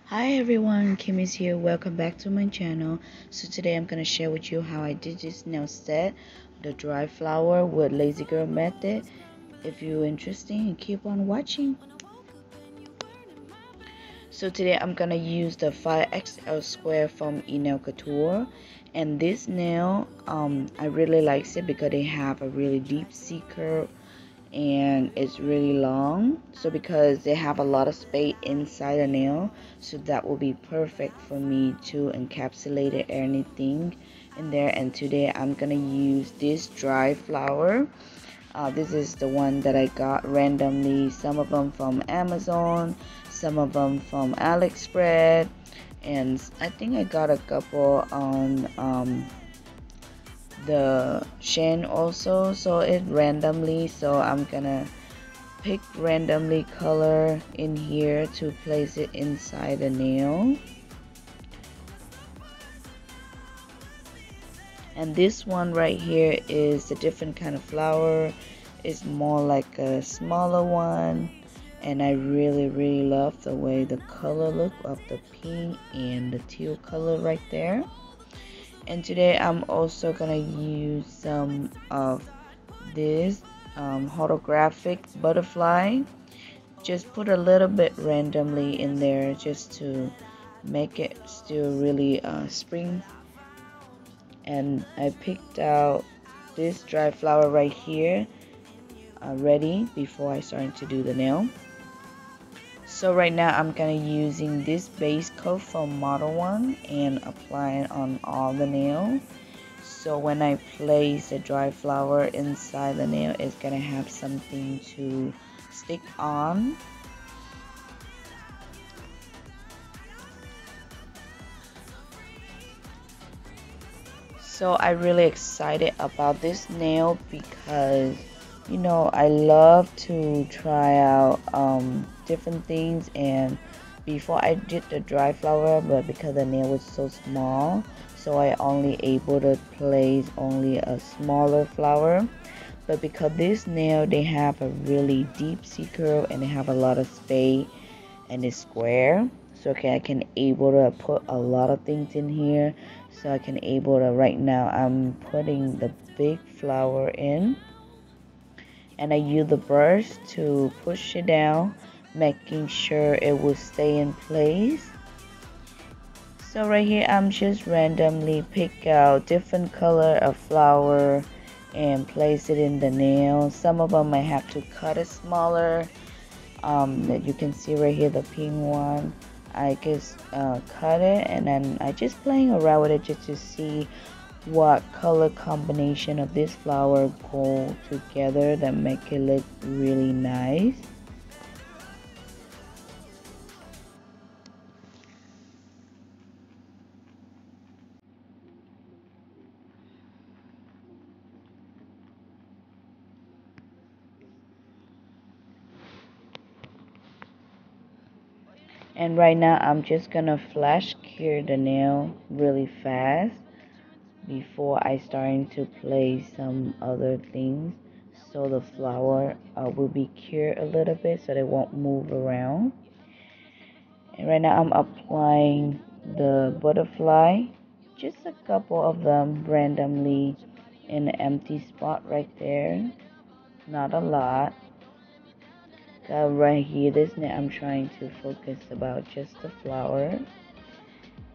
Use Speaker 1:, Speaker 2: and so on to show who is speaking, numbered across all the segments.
Speaker 1: Hi everyone, Kim is here. Welcome back to my channel. So today I'm gonna share with you how I did this nail set, the dry flower with lazy girl method. If you're interested, keep on watching. So today I'm gonna use the 5XL square from Enailcouture, and this nail I really like it because they have a really deep C curve and it's really long, so because they have a lot of space inside the nail, so that will be perfect for me to encapsulate anything in there. And today I'm gonna use this dry flower. This is the one that I got randomly, some of them from Amazon, some of them from AliExpress, and I think I got a couple on the shin also, so it randomly, so I'm gonna pick randomly color in here to place it inside the nail. And this one right here is a different kind of flower. It's more like a smaller one, and I really love the way the color look of the pink and the teal color right there. And today I'm also gonna use some of this holographic butterfly. Just put a little bit randomly in there just to make it still really spring. And I picked out this dry flower right here ready before I started to do the nail. So right now I'm gonna using this base coat from Model 1 and apply it on all the nail. So when I place the dry flower inside the nail, it's gonna have something to stick on. So I'm really excited about this nail because I love to try out different things. And before I did the dry flower, but because the nail was so small, so I only able to place only a smaller flower. But because this nail, they have a really deep C curve and they have a lot of space and it's square, so okay, I can able to put a lot of things in here. So I can able to, right now I'm putting the big flower in, and I use the brush to push it down, making sure it will stay in place. So right here I'm just randomly pick out different color of flower and place it in the nail. Some of them I have to cut it smaller. That you can see right here, the pink one, I just cut it, and then I just playing around with it just to see what color combination of this flower go together that make it look really nice. And right now I'm just gonna flash cure the nail really fast before I starting to place some other things, so the flower will be cured a little bit so they won't move around. And right now I'm applying the butterfly, just a couple of them randomly in an empty spot right there, not a lot. Right here, this now I'm trying to focus about just the flower.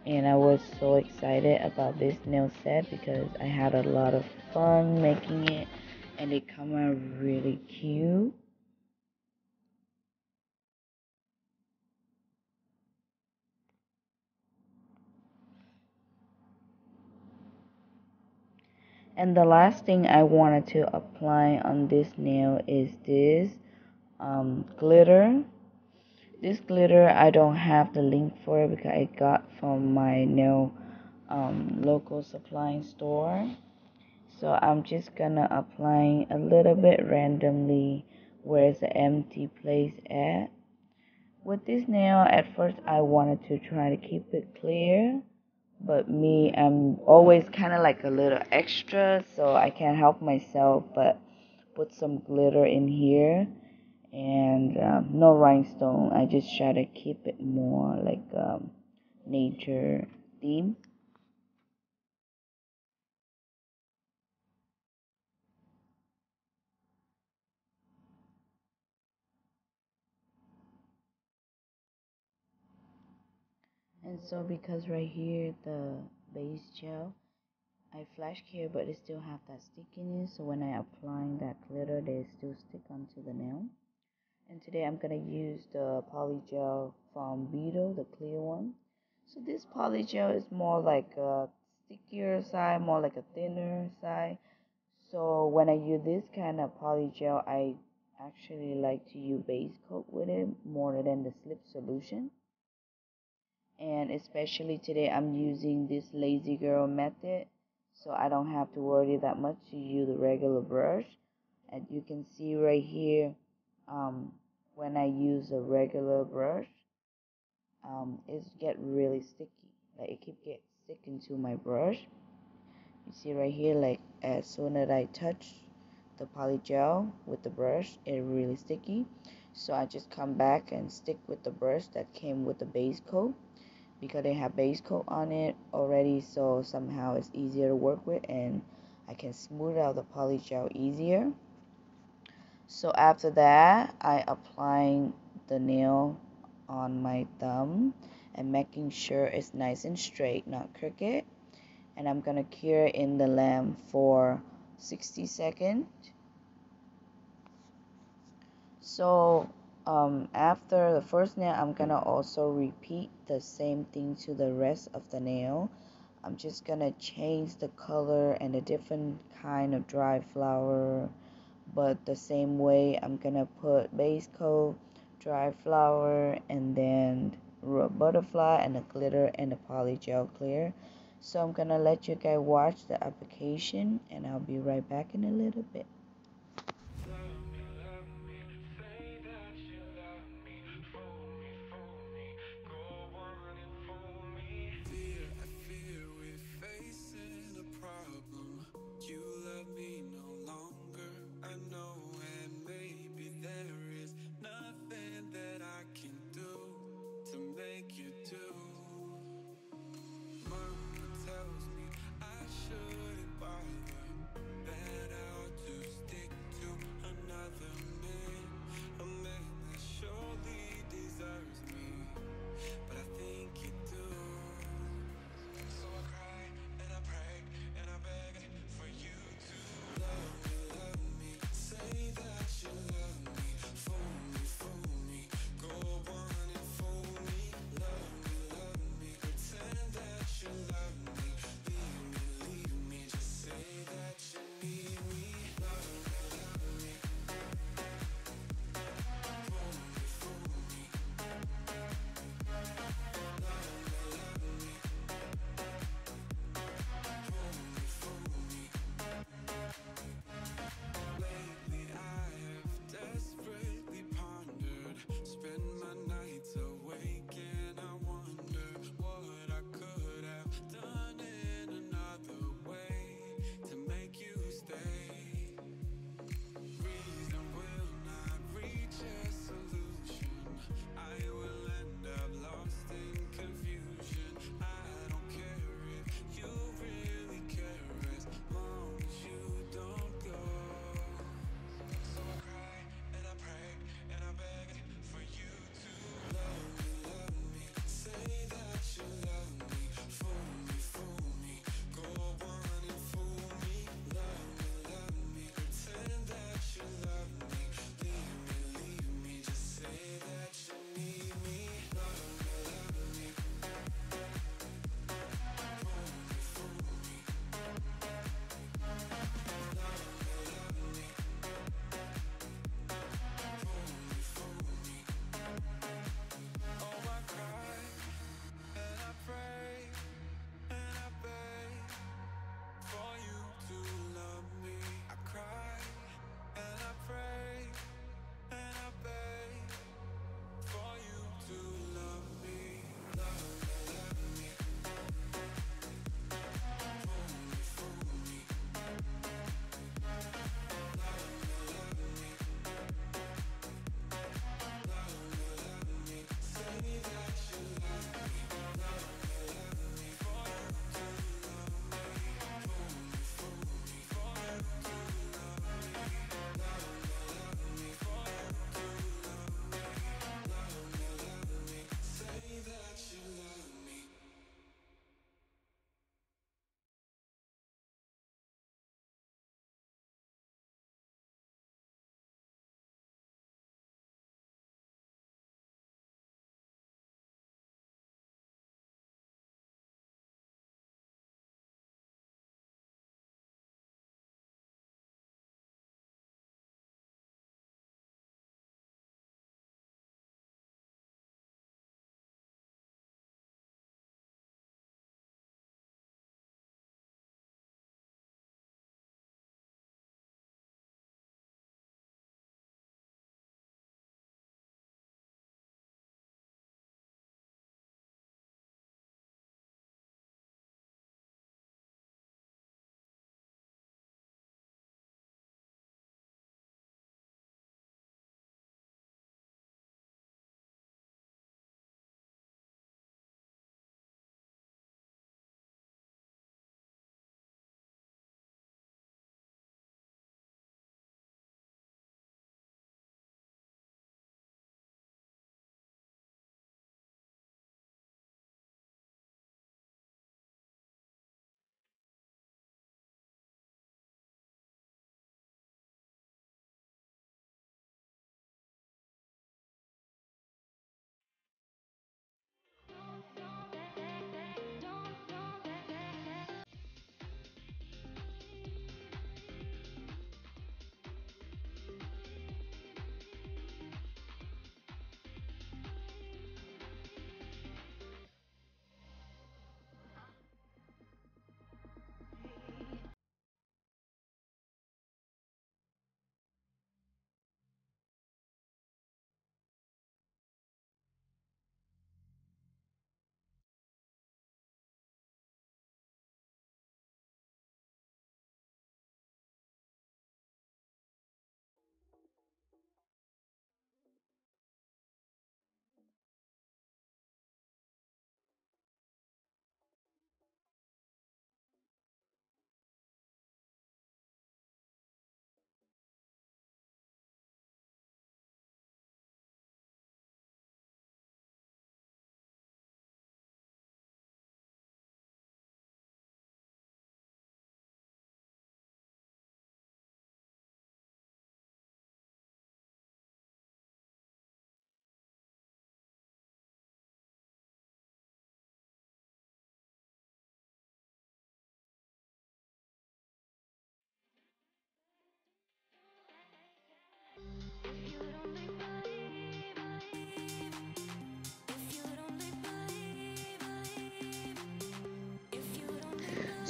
Speaker 1: And I was so excited about this nail set because I had a lot of fun making it, and it come out really cute. And the last thing I wanted to apply on this nail is this glitter. This glitter I don't have the link for it because I got from my nail local supply store. So I'm just gonna apply a little bit randomly where's the empty place at. With this nail, at first I wanted to try to keep it clear, but me, I'm always kind of like a little extra, so I can't help myself but put some glitter in here. and no rhinestone. I just try to keep it more like nature theme. And so because right here the base gel, I flash here, but it still have that stickiness. So when I applying that glitter, they still stick onto the nail. And today I'm gonna use the poly gel from Beetle, the clear one. So this poly gel is more like a stickier side, more like a thinner side. So when I use this kind of poly gel, I actually like to use base coat with it more than the slip solution. And especially today I'm using this lazy girl method, so I don't have to worry that much to use the regular brush. And you can see right here, um, when I use a regular brush, it get really sticky, like it keep get sticking to my brush. You see right here, like as soon as I touch the poly gel with the brush, it really sticky. So I just come back and stick with the brush that came with the base coat, because they have base coat on it already, so somehow it's easier to work with and I can smooth out the poly gel easier. So after that, I applying the nail on my thumb and making sure it's nice and straight, not crooked. And I'm gonna cure in the lamp for 60 seconds. So after the first nail, I'm gonna also repeat the same thing to the rest of the nail. I'm just gonna change the color and a different kind of dry flower, but the same way I'm gonna put base coat, dry flower, and then butterfly and the glitter and the poly gel clear. So I'm gonna let you guys watch the application and I'll be right back in a little bit.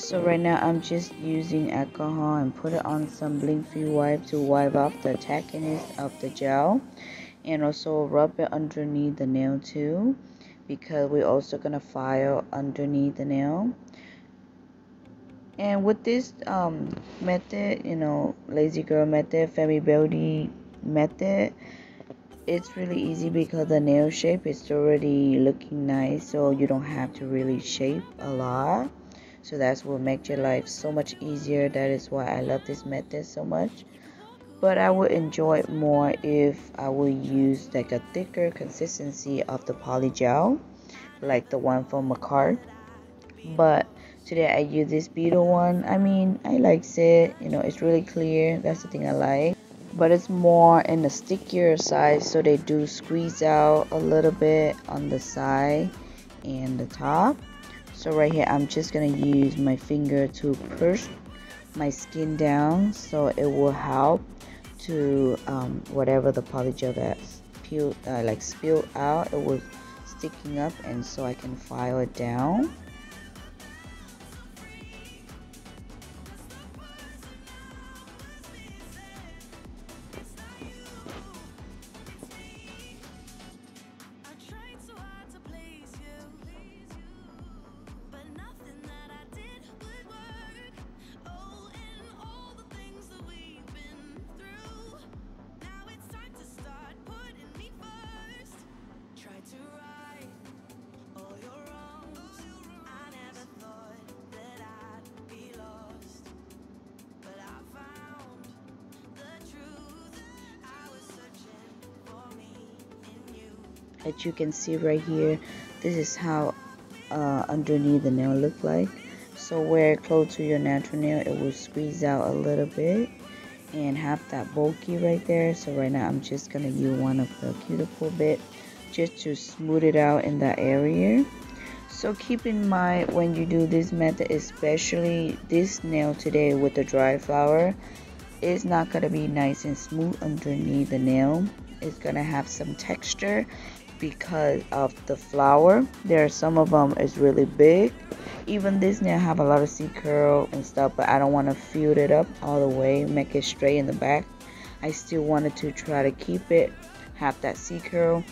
Speaker 1: So right now I'm just using alcohol and put it on some blink-free wipe to wipe off the tackiness of the gel, and also rub it underneath the nail too, because we're also gonna file underneath the nail. And with this method, lazy girl method, femi beauty method, it's really easy because the nail shape is already looking nice, so you don't have to really shape a lot. So that's what makes your life so much easier. That is why I love this method so much. But I would enjoy it more if I would use like a thicker consistency of the poly gel, like the one from Macart. But today I use this beetle one. I mean, I like it. It's really clear. That's the thing I like. But it's more in the stickier side, so they do squeeze out a little bit on the side and the top. So right here, I'm just gonna use my finger to push my skin down, so it will help to whatever the polygel that's spilled out, it was sticking up, and so I can file it down. As you can see right here, this is how underneath the nail look like. So where close to your natural nail, it will squeeze out a little bit and have that bulky right there. So right now I'm just gonna use one of the cuticle bit just to smooth it out in that area. So keep in mind when you do this method, especially this nail today with the dry flower, it's not gonna be nice and smooth underneath the nail. It's gonna have some texture because of the flower. There are some of them is really big. Even this nail have a lot of C curl and stuff, but I don't want to fill it up all the way, make it straight in the back. I still wanted to try to keep it, have that C curl,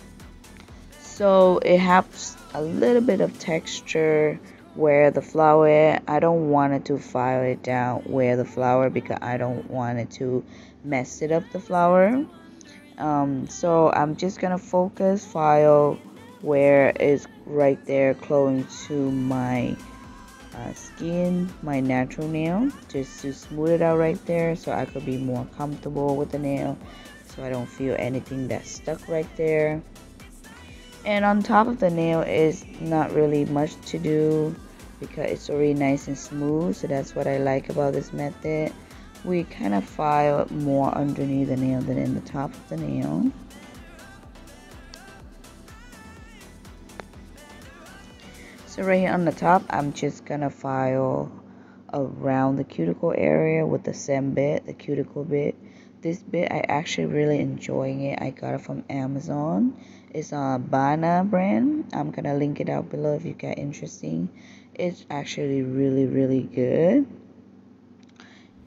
Speaker 1: so it has a little bit of texture where the flower. I don't want it to file it down where the flower, because I don't want it to mess it up the flower. So I'm just gonna focus file where it's right there close to my skin, my natural nail, just to smooth it out right there, so I could be more comfortable with the nail, so I don't feel anything that's stuck right there. And on top of the nail is not really much to do because it's already nice and smooth, so that's what I like about this method. We kind of file more underneath the nail than in the top of the nail. So right here on the top, I'm just gonna file around the cuticle area with the same bit, the cuticle bit. This bit I actually really enjoying it. I got it from Amazon. It's a Bana brand. I'm gonna link it out below if you get interesting. It's actually really good.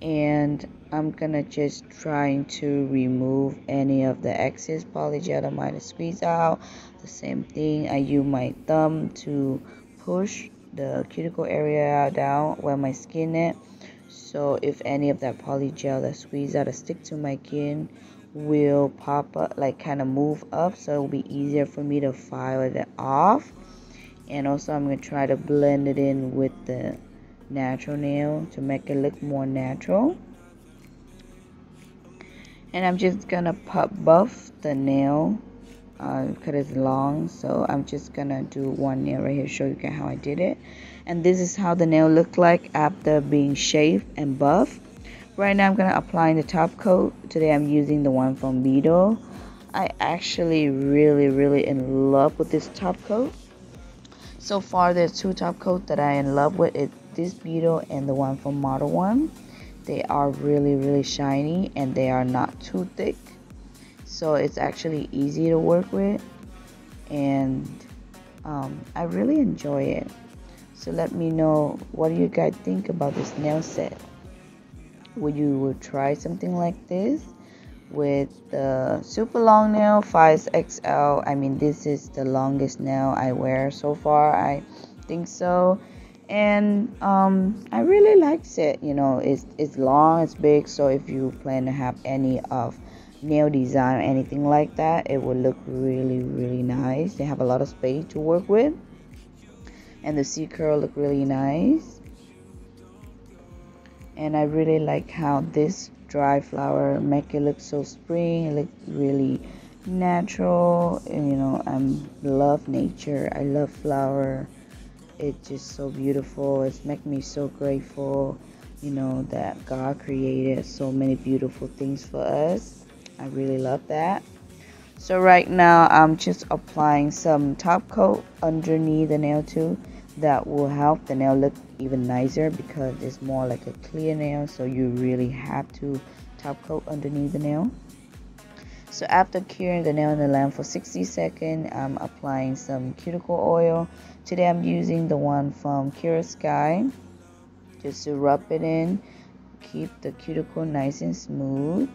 Speaker 1: And I'm gonna just trying to remove any of the excess polygel that might have squeezed out. The same thing, I use my thumb to push the cuticle area down where my skin is. So if any of that polygel that squeezed out or stick to my skin will pop up, like kind of move up, so it'll be easier for me to file it off. And also I'm gonna try to blend it in with the natural nail to make it look more natural. And I'm just gonna buff the nail because it's long, so I'm just gonna do one nail right here, show you guys how I did it. And this is how the nail looked like after being shaved and buffed. Right now I'm gonna apply the top coat. Today I'm using the one from Beetle. I actually really in love with this top coat. So far there's two top coats that I in love with. It's this Beetle and the one from Model One. They are really shiny and they are not too thick, so it's actually easy to work with, and I really enjoy it. So let me know, what do you guys think about this nail set? Would you try something like this with the super long nail 5XL? I mean, this is the longest nail I wear so far, I think so. And I really likes it. You know, it's long, it's big, so if you plan to have any of nail design or anything like that, it would look really nice. They have a lot of space to work with, and the C curl look really nice. And I really like how this dry flower make it look so spring. It look really natural, and you know, I love nature, I love flower. It's just so beautiful. It's make me so grateful, you know, that God created so many beautiful things for us. I really love that. So right now I'm just applying some top coat underneath the nail too. That will help the nail look even nicer because it's more like a clear nail, so you really have to top coat underneath the nail. So after curing the nail in the lamp for 60 seconds, I'm applying some cuticle oil. Today I'm using the one from Cure Sky, just to rub it in, keep the cuticle nice and smooth.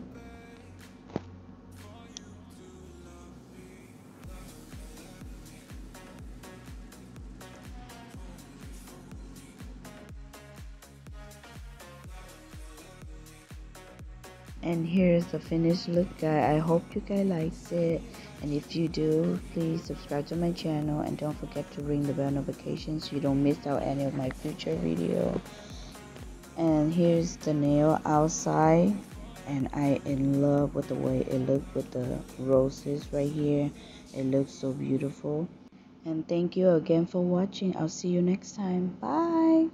Speaker 1: And here's the finished look, guys. I hope you guys liked it, and if you do, please subscribe to my channel and don't forget to ring the bell notification so you don't miss out any of my future video. And here's the nail outside, and I in love with the way it looked with the roses right here. It looks so beautiful. And thank you again for watching. I'll see you next time. Bye.